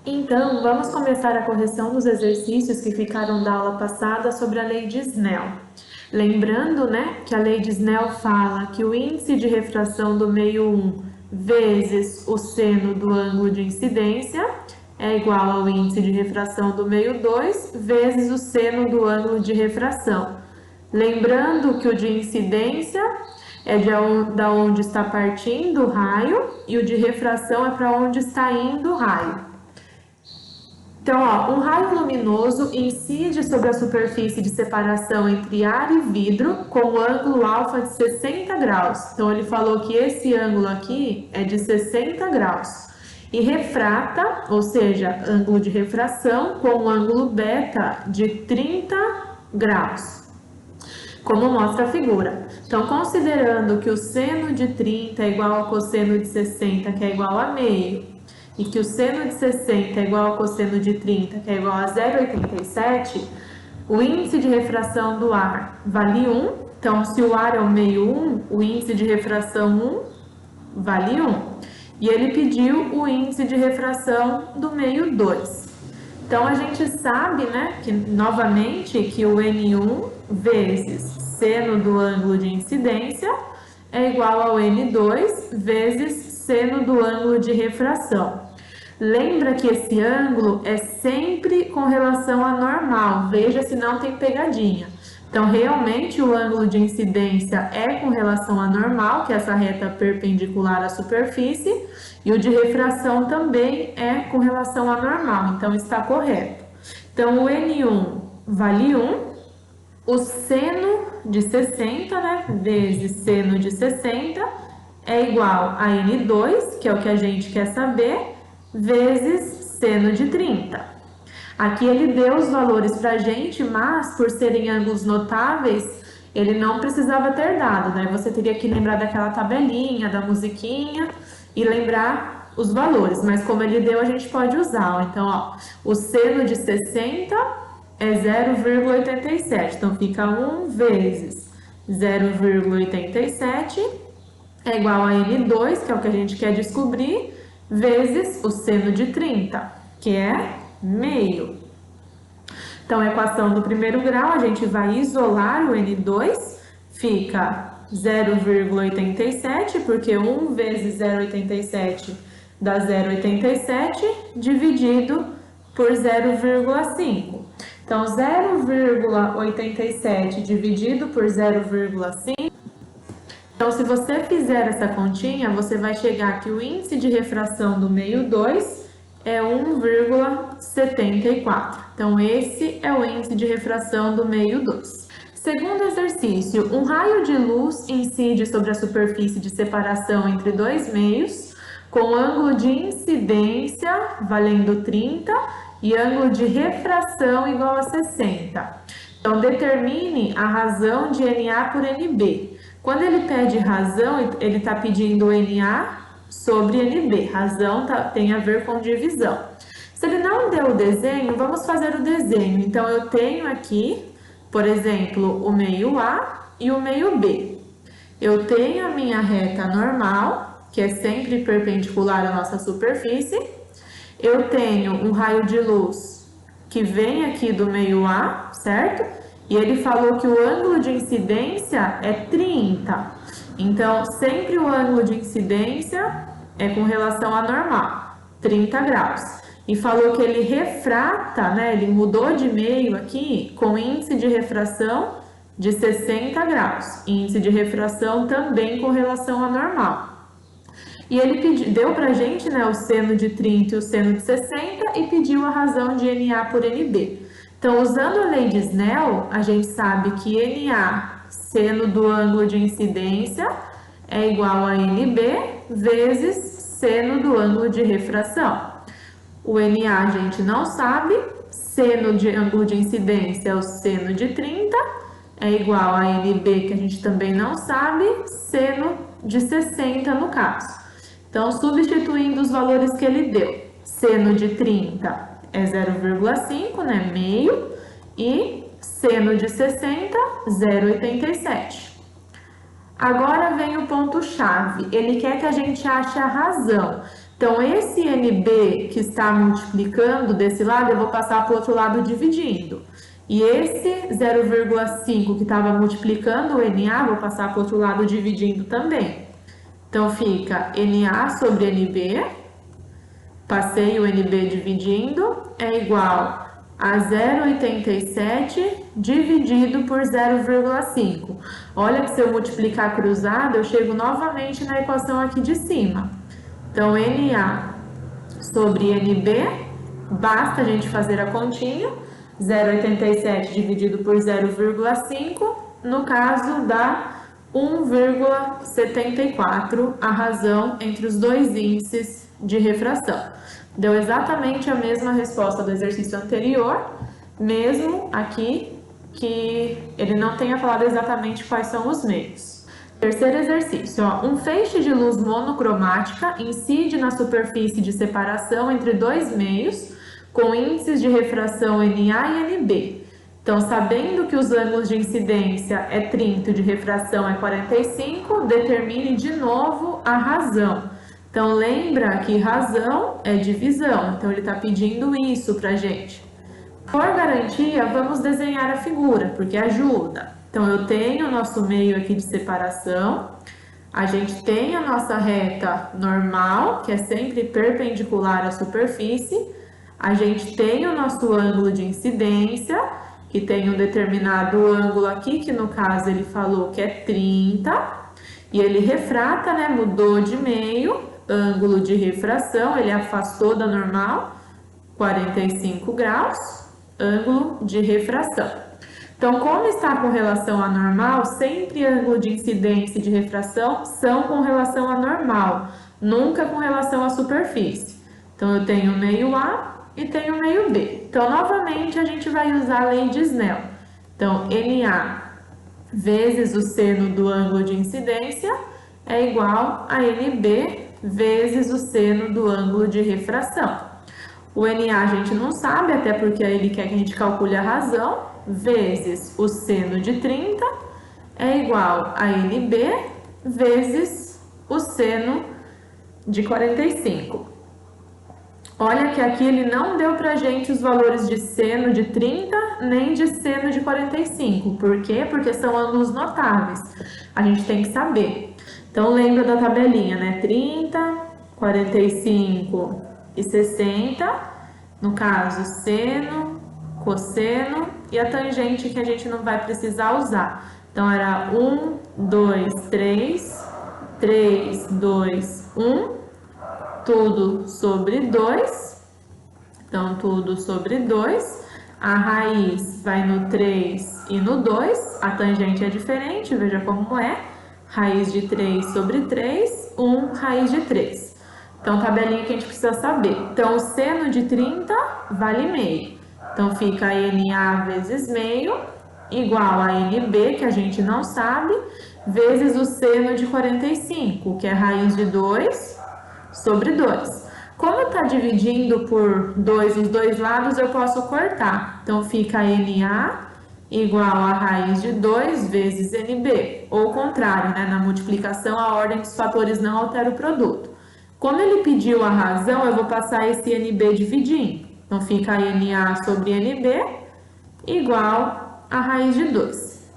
Então, vamos começar a correção dos exercícios que ficaram da aula passada sobre a lei de Snell. Lembrando, né, que a lei de Snell fala que o índice de refração do meio 1 vezes o seno do ângulo de incidência é igual ao índice de refração do meio 2 vezes o seno do ângulo de refração. Lembrando que o de incidência é da onde está partindo o raio e o de refração é para onde está indo o raio. Então, ó, um raio luminoso incide sobre a superfície de separação entre ar e vidro com ângulo alfa de 60 graus. Então, ele falou que esse ângulo aqui é de 60 graus. E refrata, ou seja, ângulo de refração, com ângulo beta de 30 graus, como mostra a figura. Então, considerando que o seno de 30 é igual ao cosseno de 60, que é igual a meio, e que o seno de 60 é igual ao cosseno de 30, que é igual a 0,87, o índice de refração do ar vale 1. Então, se o ar é o meio 1, o índice de refração 1 vale 1. E ele pediu o índice de refração do meio 2. Então, a gente sabe, né, que novamente que o N1 vezes seno do ângulo de incidência é igual ao N2 vezes seno do ângulo de refração. Lembra que esse ângulo é sempre com relação à normal, veja se não tem pegadinha. Então, realmente, o ângulo de incidência é com relação à normal, que é essa reta perpendicular à superfície, e o de refração também é com relação à normal, então está correto. Então, o N1 vale 1, o seno de 60, né, vezes seno de 60, é igual a N2, que é o que a gente quer saber, vezes seno de 30. Aqui ele deu os valores para a gente, mas por serem ângulos notáveis, ele não precisava ter dado, né? Você teria que lembrar daquela tabelinha, da musiquinha e lembrar os valores, mas como ele deu, a gente pode usar. Ó. Então, ó, o seno de 60 é 0,87, então fica 1 vezes 0,87 é igual a N2, que é o que a gente quer descobrir, vezes o seno de 30, que é meio. Então, a equação do primeiro grau, a gente vai isolar o N2, fica 0,87, porque 1 vezes 0,87 dá 0,87, dividido por 0,5. Então, 0,87 dividido por 0,5. Então, se você fizer essa continha, você vai chegar que o índice de refração do meio 2 é 1,74. Então, esse é o índice de refração do meio 2. Segundo exercício, um raio de luz incide sobre a superfície de separação entre dois meios, com ângulo de incidência valendo 30 e ângulo de refração igual a 60. Então, determine a razão de NA por NB. Quando ele pede razão, ele está pedindo NA sobre NB. Razão tem a ver com divisão. Se ele não deu o desenho, vamos fazer o desenho. Então, eu tenho aqui, por exemplo, o meio A e o meio B. Eu tenho a minha reta normal, que é sempre perpendicular à nossa superfície. Eu tenho um raio de luz que vem aqui do meio A, certo? E ele falou que o ângulo de incidência é 30. Então, sempre o ângulo de incidência é com relação à normal, 30 graus. E falou que ele refrata, né? Ele mudou de meio aqui com índice de refração de 60 graus. Índice de refração também com relação à normal. E ele deu pra gente, né, o seno de 30 e o seno de 60 e pediu a razão de NA por NB. Então, usando a lei de Snell, a gente sabe que NA, seno do ângulo de incidência, é igual a NB vezes seno do ângulo de refração. O NA a gente não sabe, seno de ângulo de incidência é o seno de 30, é igual a NB, que a gente também não sabe, seno de 60 no caso. Então, substituindo os valores que ele deu, seno de 30 é 0,5, né, meio, e seno de 60, 0,87. Agora vem o ponto-chave, ele quer que a gente ache a razão. Então, esse NB que está multiplicando desse lado, eu vou passar para o outro lado dividindo. E esse 0,5 que estava multiplicando o NA, vou passar para o outro lado dividindo também. Então, fica NA sobre NB, passei o NB dividindo, é igual a 0,87 dividido por 0,5. Olha que se eu multiplicar cruzado, eu chego novamente na equação aqui de cima. Então, NA sobre NB, basta a gente fazer a continha, 0,87 dividido por 0,5, no caso dá 1,74, a razão entre os dois índices de refração. Deu exatamente a mesma resposta do exercício anterior, mesmo aqui que ele não tenha falado exatamente quais são os meios. Terceiro exercício, ó, um feixe de luz monocromática incide na superfície de separação entre dois meios com índices de refração NA e NB. Então, sabendo que os ângulos de incidência é 30 e de refração é 45, determine de novo a razão. Então, lembra que razão é divisão, então ele está pedindo isso para a gente. Por garantia, vamos desenhar a figura, porque ajuda. Então, eu tenho o nosso meio aqui de separação, a gente tem a nossa reta normal, que é sempre perpendicular à superfície, a gente tem o nosso ângulo de incidência, que tem um determinado ângulo aqui, que no caso ele falou que é 30, e ele refrata, né, mudou de meio, ângulo de refração, ele afastou da normal, 45 graus, ângulo de refração. Então, como está com relação à normal, sempre ângulo de incidência e de refração são com relação à normal, nunca com relação à superfície. Então, eu tenho meio A e tenho meio B. Então, novamente, a gente vai usar a lei de Snell. Então, NA vezes o seno do ângulo de incidência é igual a NB vezes o seno do ângulo de refração. O NA a gente não sabe, até porque ele quer que a gente calcule a razão, vezes o seno de 30 é igual a NB vezes o seno de 45. Olha que aqui ele não deu pra gente os valores de seno de 30 nem de seno de 45. Por quê? Porque são ângulos notáveis. A gente tem que saber. Então, lembra da tabelinha, né? 30, 45 e 60. No caso, seno, cosseno e a tangente que a gente não vai precisar usar. Então, era 1, 2, 3, 3, 2, 1, tudo sobre 2. Então, tudo sobre 2. A raiz vai no 3 e no 2. A tangente é diferente, veja como é. Raiz de 3 sobre 3, 1 raiz de 3. Então, tabelinha que a gente precisa saber. Então, o seno de 30 vale meio. Então, fica NA vezes meio, igual a NB, que a gente não sabe, vezes o seno de 45, que é raiz de 2 sobre 2. Como está dividindo por 2 os dois lados, eu posso cortar. Então, fica NA igual a raiz de 2 vezes NB, ou o contrário, né? Na multiplicação, a ordem dos fatores não altera o produto. Como ele pediu a razão, eu vou passar esse NB dividindo. Então, fica NA sobre NB igual a raiz de 2,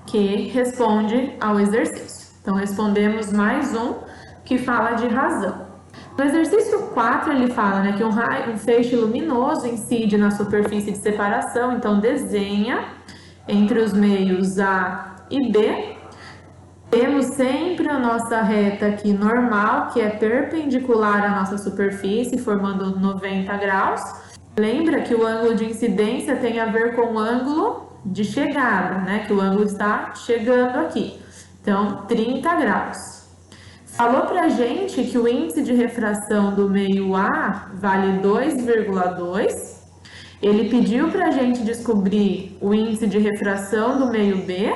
que responde ao exercício. Então, respondemos mais um que fala de razão. No exercício 4, ele fala, né, que um feixe luminoso incide na superfície de separação, então desenha entre os meios A e B. Temos sempre a nossa reta aqui normal, que é perpendicular à nossa superfície, formando 90 graus. Lembra que o ângulo de incidência tem a ver com o ângulo de chegada, né, que o ângulo está chegando aqui. Então, 30 graus. Falou pra gente que o índice de refração do meio A vale 2,2. Ele pediu pra gente descobrir o índice de refração do meio B,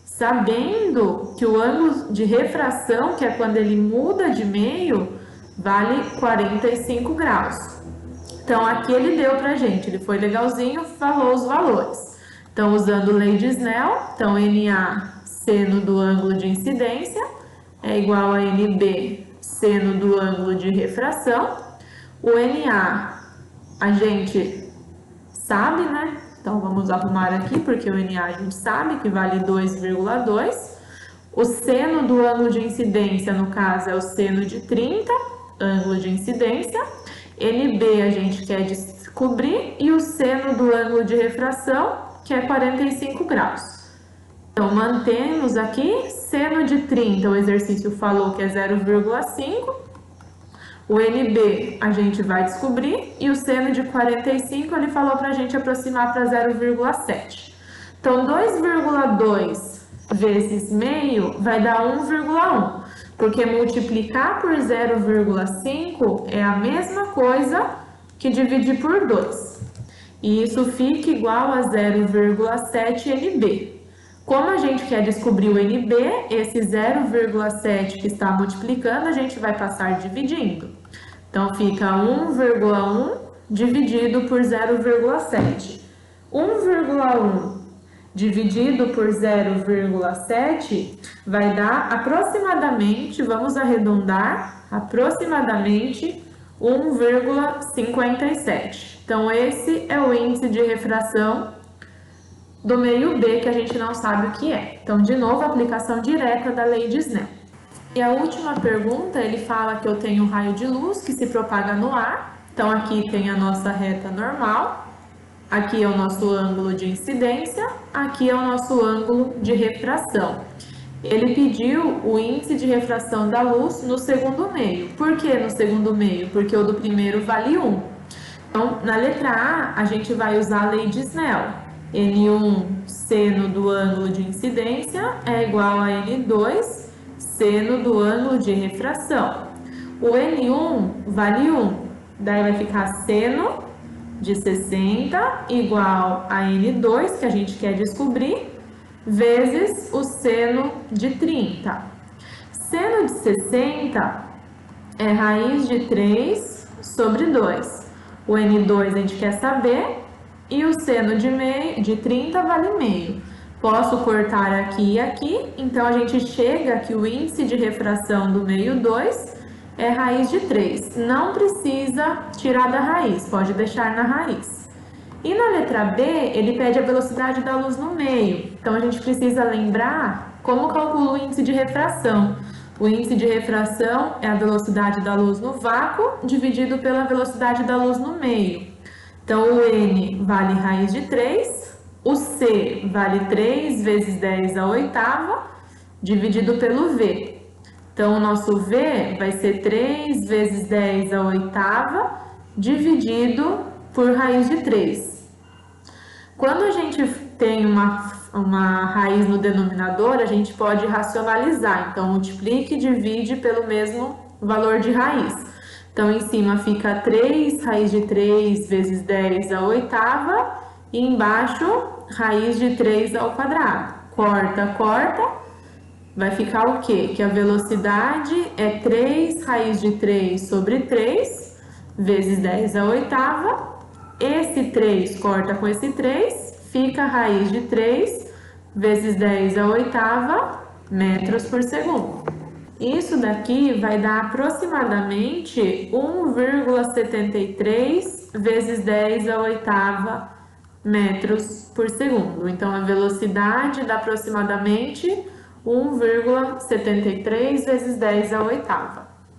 sabendo que o ângulo de refração, que é quando ele muda de meio, vale 45 graus. Então, aqui ele deu pra gente, ele foi legalzinho, falou os valores. Então, usando lei de Snell, então NA seno do ângulo de incidência é igual a NB seno do ângulo de refração. O NA a gente sabe, né? Então, vamos arrumar aqui, porque o NA a gente sabe que vale 2,2. O seno do ângulo de incidência, no caso, é o seno de 30, ângulo de incidência. NB a gente quer descobrir, e o seno do ângulo de refração, que é 45 graus. Então, mantemos aqui, seno de 30, o exercício falou que é 0,5. O NB a gente vai descobrir, e o seno de 45 ele falou para a gente aproximar para 0,7. Então, 2,2 vezes meio vai dar 1,1, porque multiplicar por 0,5 é a mesma coisa que dividir por 2. E isso fica igual a 0,7 NB. Como a gente quer descobrir o NB, esse 0,7 que está multiplicando, a gente vai passar dividindo. Então, fica 1,1 dividido por 0,7. 1,1 dividido por 0,7 vai dar aproximadamente, vamos arredondar, aproximadamente 1,57. Então, esse é o índice de refração do meio B, que a gente não sabe o que é. Então, de novo, aplicação direta da lei de Snell. E a última pergunta, ele fala que eu tenho um raio de luz que se propaga no ar. Então, aqui tem a nossa reta normal, aqui é o nosso ângulo de incidência, aqui é o nosso ângulo de refração. Ele pediu o índice de refração da luz no segundo meio. Por que no segundo meio? Porque o do primeiro vale 1. Então, na letra A, a gente vai usar a lei de Snell. N1 seno do ângulo de incidência é igual a N2 seno do ângulo de refração. O N1 vale 1, daí vai ficar seno de 60 igual a N2, que a gente quer descobrir, vezes o seno de 30. Seno de 60 é raiz de 3 sobre 2. O N2 a gente quer saber, e o seno de 30 vale meio. Posso cortar aqui e aqui, então a gente chega que o índice de refração do meio 2 é raiz de 3. Não precisa tirar da raiz, pode deixar na raiz. E na letra B, ele pede a velocidade da luz no meio. Então a gente precisa lembrar como calcula o índice de refração. O índice de refração é a velocidade da luz no vácuo dividido pela velocidade da luz no meio. Então, o N vale raiz de 3, o C vale 3 vezes 10 à oitava, dividido pelo V. Então, o nosso V vai ser 3 vezes 10 à oitava, dividido por raiz de 3. Quando a gente tem uma raiz no denominador, a gente pode racionalizar. Então, multiplica e divide pelo mesmo valor de raiz. Então, em cima fica 3 raiz de 3 vezes 10 à oitava, e embaixo, raiz de 3 ao quadrado. Corta, corta, vai ficar o quê? Que a velocidade é 3 raiz de 3 sobre 3, vezes 10 à oitava. Esse 3 corta com esse 3, fica raiz de 3 vezes 10 à oitava metros por segundo. Isso daqui vai dar aproximadamente 1,73 vezes 10 à oitava metros por segundo. Então, a velocidade dá aproximadamente 1,73 vezes 10 à oitava.